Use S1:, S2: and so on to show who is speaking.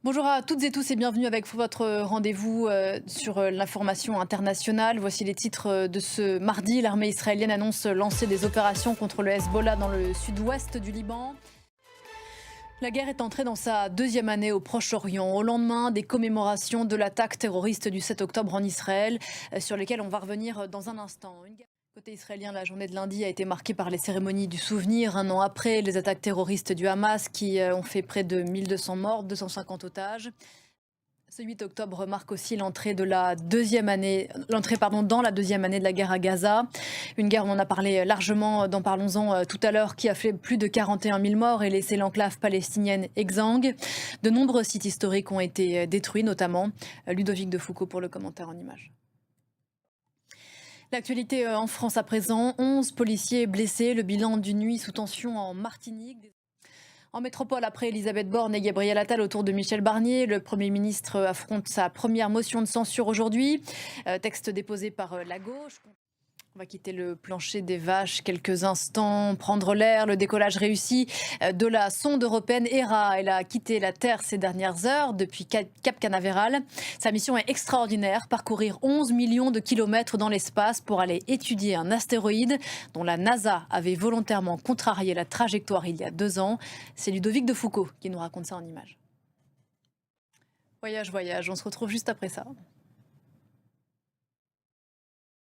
S1: Bonjour à toutes et tous et bienvenue avec votre rendez-vous sur l'information internationale. Voici les titres de ce mardi. L'armée israélienne annonce lancer des opérations contre le Hezbollah dans le sud-ouest du Liban. La guerre est entrée dans sa deuxième année au Proche-Orient, au lendemain des commémorations de l'attaque terroriste du 7 octobre en Israël, sur lesquelles on va revenir dans un instant. Côté israélien, la journée de lundi a été marquée par les cérémonies du souvenir, un an après les attaques terroristes du Hamas qui ont fait près de 1200 morts, 250 otages. Ce 8 octobre marque aussi l'entrée dans la deuxième année de la guerre à Gaza. Une guerre, on en a parlé largement, parlons-en tout à l'heure, qui a fait plus de 41 000 morts et laissé l'enclave palestinienne exsangue. De nombreux sites historiques ont été détruits, notamment. Ludovic de Foucault pour le commentaire en images. L'actualité en France à présent, 11 policiers blessés, le bilan d'une nuit sous tension en Martinique. En métropole, après Elisabeth Borne et Gabriel Attal autour de Michel Barnier, le Premier ministre affronte sa première motion de censure aujourd'hui. Texte déposé par la gauche. On va quitter le plancher des vaches quelques instants, prendre l'air. Le décollage réussi de la sonde européenne Hera. Elle a quitté la Terre ces dernières heures depuis Cap Canaveral. Sa mission est extraordinaire, parcourir 11 millions de kilomètres dans l'espace pour aller étudier un astéroïde dont la NASA avait volontairement contrarié la trajectoire il y a 2 ans. C'est Ludovic de Foucault qui nous raconte ça en images. Voyage, voyage, on se retrouve juste après ça.